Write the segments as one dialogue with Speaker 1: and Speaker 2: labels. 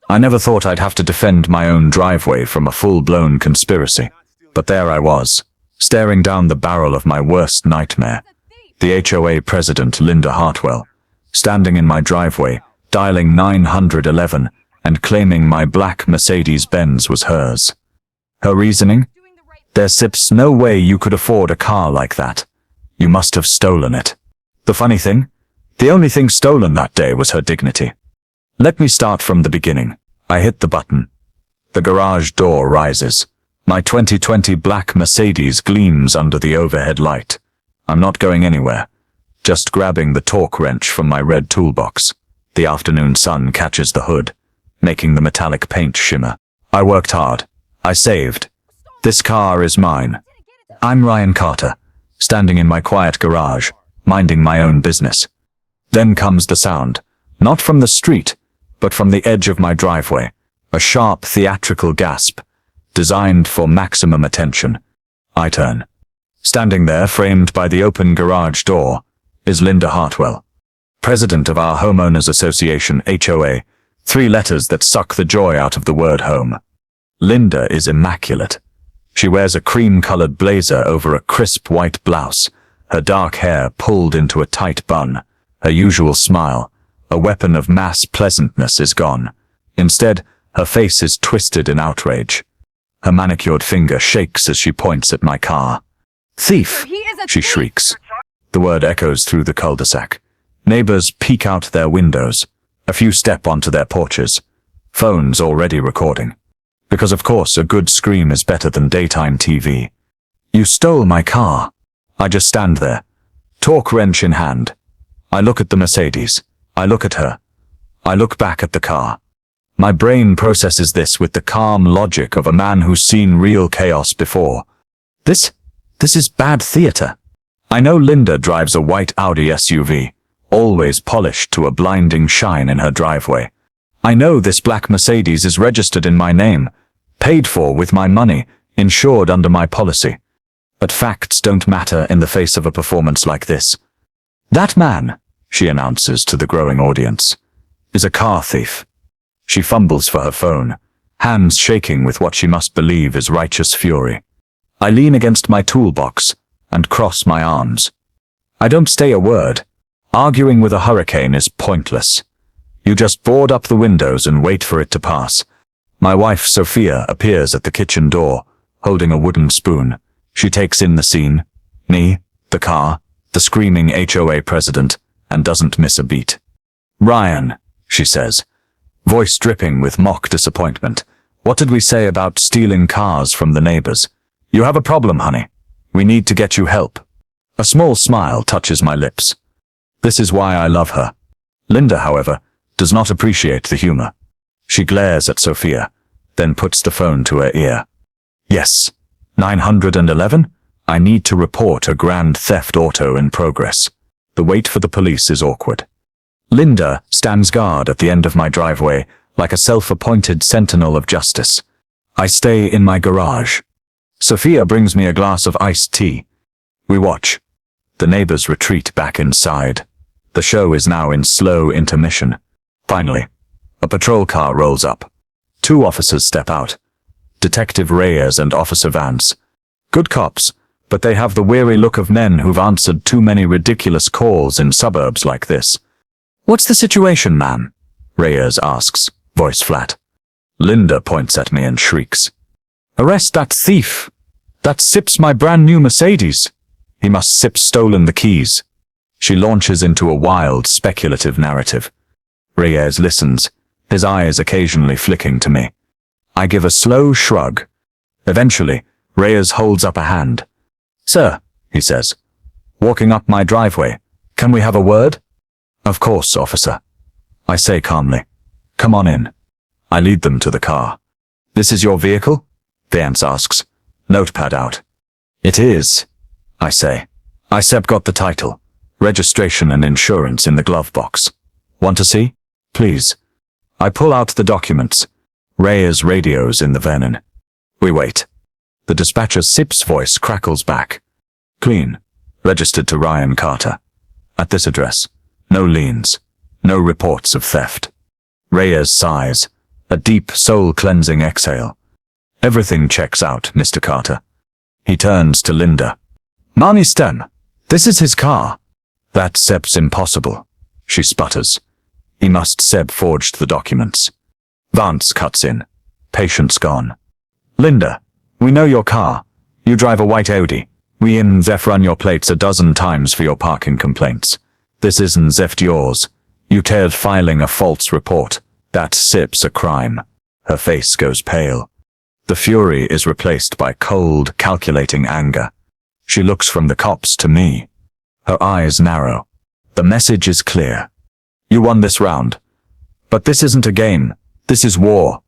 Speaker 1: I never thought I'd have to defend my own driveway from a full-blown conspiracy. But there I was, staring down the barrel of my worst nightmare. The HOA President, Linda Hartwell, standing in my driveway, dialing 911 and claiming my black Mercedes-Benz was hers. Her reasoning? There's no way you could afford a car like that. You must have stolen it. The funny thing? The only thing stolen that day was her dignity. Let me start from the beginning. I hit the button. The garage door rises. My 2020 black Mercedes gleams under the overhead light. I'm not going anywhere. Just grabbing the torque wrench from my red toolbox. The afternoon sun catches the hood, making the metallic paint shimmer. I worked hard. I saved. This car is mine. I'm Ryan Carter, standing in my quiet garage, minding my own business. Then comes the sound, not from the street, but from the edge of my driveway, a sharp theatrical gasp, designed for maximum attention. I turn. Standing there, framed by the open garage door, is Linda Hartwell, president of our Homeowners Association, HOA, 3 letters that suck the joy out of the word home. Linda is immaculate. She wears a cream-colored blazer over a crisp white blouse, her dark hair pulled into a tight bun. Her usual smile, a weapon of mass pleasantness, is gone. Instead, her face is twisted in outrage. Her manicured finger shakes as she points at my car. "Thief!" she shrieks. The word echoes through the cul-de-sac. Neighbors peek out their windows. A few step onto their porches. Phones already recording. Because of course a good scream is better than daytime TV. "You stole my car." I just stand there, torque wrench in hand. I look at the Mercedes. I look at her. I look back at the car. My brain processes this with the calm logic of a man who's seen real chaos before. This is bad theater. I know Linda drives a white Audi SUV, always polished to a blinding shine in her driveway. I know this black Mercedes is registered in my name, paid for with my money, insured under my policy. But facts don't matter in the face of a performance like this. "That man," she announces to the growing audience, "is a car thief." She fumbles for her phone, hands shaking with what she must believe is righteous fury. I lean against my toolbox and cross my arms. I don't say a word. Arguing with a hurricane is pointless. You just board up the windows and wait for it to pass. My wife, Sophia, appears at the kitchen door, holding a wooden spoon. She takes in the scene, me, the car, the screaming HOA president, and doesn't miss a beat. "Ryan," she says, voice dripping with mock disappointment, "what did we say about stealing cars from the neighbors? You have a problem, honey. We need to get you help." A small smile touches my lips. This is why I love her. Linda, however, does not appreciate the humor. She glares at Sophia, then puts the phone to her ear. "Yes, 911? I need to report a grand theft auto in progress." The wait for the police is awkward. Linda stands guard at the end of my driveway, like a self-appointed sentinel of justice. I stay in my garage. Sophia brings me a glass of iced tea. We watch. The neighbors retreat back inside. The show is now in slow intermission. Finally, a patrol car rolls up. 2 officers step out. Detective Reyes and Officer Vance. Good cops, but they have the weary look of men who've answered too many ridiculous calls in suburbs like this. "What's the situation, ma'am?" Reyes asks, voice flat. Linda points at me and shrieks. "Arrest that thief! That Sip's my brand new Mercedes. He must Sip stolen the keys." She launches into a wild, speculative narrative. Reyes listens, his eyes occasionally flicking to me. I give a slow shrug. Eventually, Reyes holds up a hand. "Sir," he says, walking up my driveway, "can we have a word?" "Of course, officer," I say calmly. "Come on in." I lead them to the car. "This is your vehicle?" Vance asks, notepad out. "It is," I say. "Sep got the title, registration and insurance in the glove box. Want to see? Please." I pull out the documents. Reyes radios in the Vernon. We wait. The dispatcher Sip's voice crackles back. "Clean. Registered to Ryan Carter. At this address. No liens. No reports of theft." Reyes sighs. A deep, soul-cleansing exhale. Everything checks out, Mr. Carter. He turns to Linda. Marnie Stem, this is his car. That Seb's impossible, she sputters. He must Seb forged the documents. Vance cuts in. Patience gone. Linda, we know your car. You drive a white Audi. We in Zeph run your plates a dozen times for your parking complaints. This isn't Zeph yours. You dared filing a false report. That Seb's a crime. Her face goes pale. The fury is replaced by cold, calculating anger. She looks from the cops to me. Her eyes narrow. The message is clear. You won this round. But this isn't a game. This is war.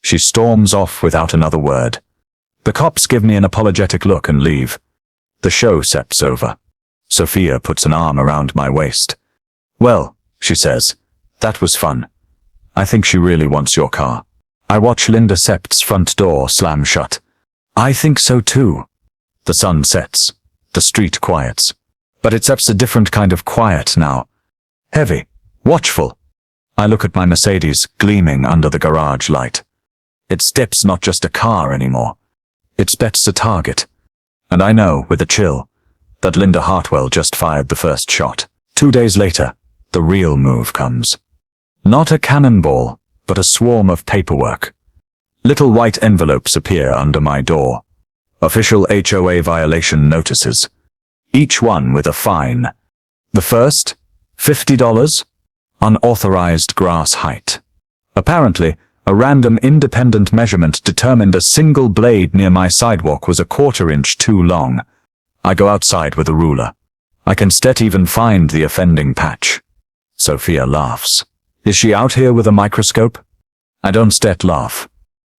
Speaker 1: She storms off without another word. The cops give me an apologetic look and leave. The show steps over. Sophia puts an arm around my waist. Well, she says, that was fun. I think she really wants your car. I watch Linda Sept's front door slam shut. I think so too. The sun sets. The street quiets. But it's a different kind of quiet now. Heavy. Watchful. I look at my Mercedes gleaming under the garage light. Its step's not just a car anymore. It's Bet's a target. And I know, with a chill, that Linda Hartwell just fired the first shot. 2 days later, the real move comes. Not a cannonball, but a swarm of paperwork. Little white envelopes appear under my door. Official HOA violation notices. Each one with a fine. The first, $50, unauthorized grass height. Apparently, a random independent measurement determined a single blade near my sidewalk was a 1/4 inch too long. I go outside with a ruler. I can even find the offending patch. Sophia laughs. Is she out here with a microscope? I don't laugh.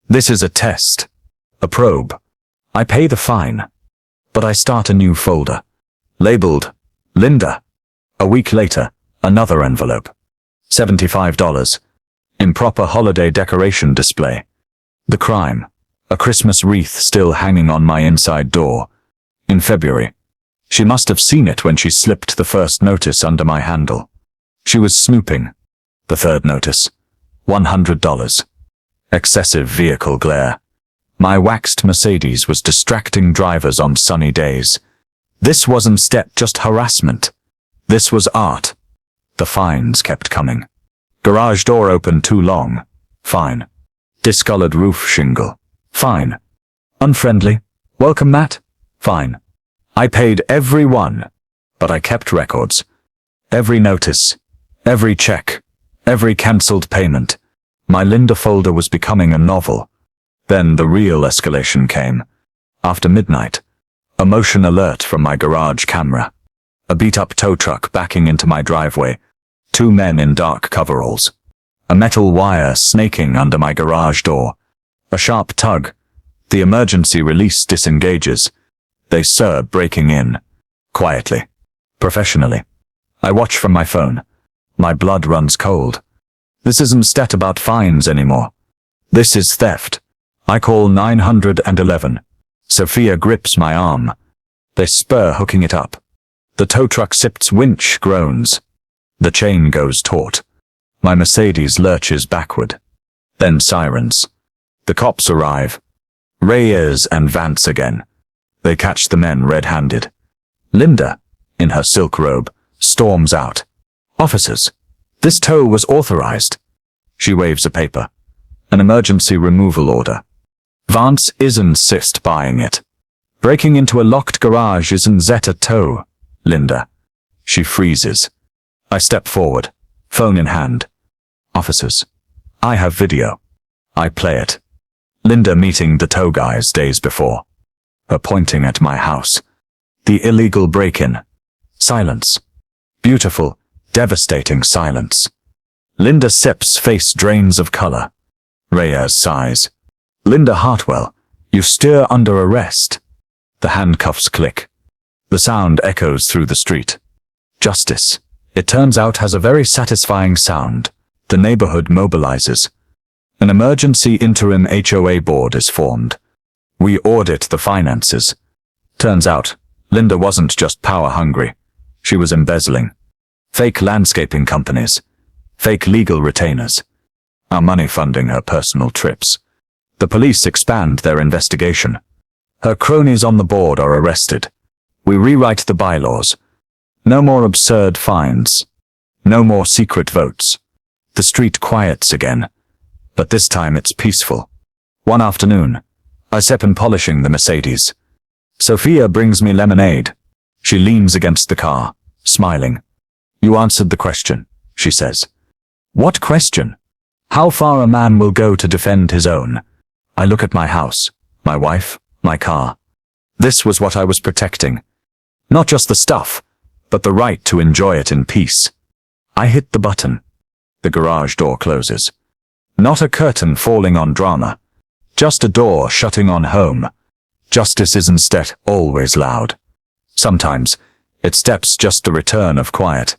Speaker 1: This is a test. A probe. I pay the fine. But I start a new folder. Labeled, Linda. A week later, another envelope. $75. Improper holiday decoration display. The crime. A Christmas wreath still hanging on my inside door. In February. She must have seen it when she slipped the first notice under my handle. She was snooping. The third notice. $100. Excessive vehicle glare. My waxed Mercedes was distracting drivers on sunny days. This wasn't just harassment. This was art. The fines kept coming. Garage door open too long. Fine. Discolored roof shingle. Fine. Unfriendly. Welcome mat. Fine. I paid every one, but I kept records. Every notice. Every check. Every cancelled payment. My Linda folder was becoming a novel. Then the real escalation came. After midnight. A motion alert from my garage camera. A beat-up tow truck backing into my driveway. 2 men in dark coveralls. A metal wire snaking under my garage door. A sharp tug. The emergency release disengages. They sir breaking in. Quietly. Professionally. I watch from my phone. My blood runs cold. This isn't about fines anymore. This is theft. I call 911. Sophia grips my arm. They spur hooking it up. The tow truck Sept's winch groans. The chain goes taut. My Mercedes lurches backward. Then sirens. The cops arrive. Reyes and Vance again. They catch the men red-handed. Linda, in her silk robe, storms out. Officers, this tow was authorized. She waves a paper. An emergency removal order. Vance isn't buying it. Breaking into a locked garage isn't Zeta tow, Linda. She freezes. I step forward, phone in hand. Officers. I have video. I play it. Linda meeting the tow guys days before. Her pointing at my house. The illegal break-in. Silence. Beautiful, devastating silence. Linda Sep's face drains of color. Reyes sighs. Linda Hartwell, you steer under arrest. The handcuffs click. The sound echoes through the street. Justice, it turns out, has a very satisfying sound. The neighborhood mobilizes. An emergency interim HOA board is formed. We audit the finances. Turns out, Linda wasn't just power-hungry. She was embezzling. Fake landscaping companies. Fake legal retainers. our money funding her personal trips. The police expand their investigation. Her cronies on the board are arrested. We rewrite the bylaws. No more absurd fines. No more secret votes. The street quiets again. But this time it's peaceful. One afternoon, I step in polishing the Mercedes. Sophia brings me lemonade. She leans against the car, smiling. You answered the question, she says. What question? How far a man will go to defend his own. I look at my house, my wife, my car. This was what I was protecting. Not just the stuff, but the right to enjoy it in peace. I hit the button. The garage door closes. Not a curtain falling on drama. Just a door shutting on home. Justice is instead always loud. Sometimes, it steps just the return of quiet.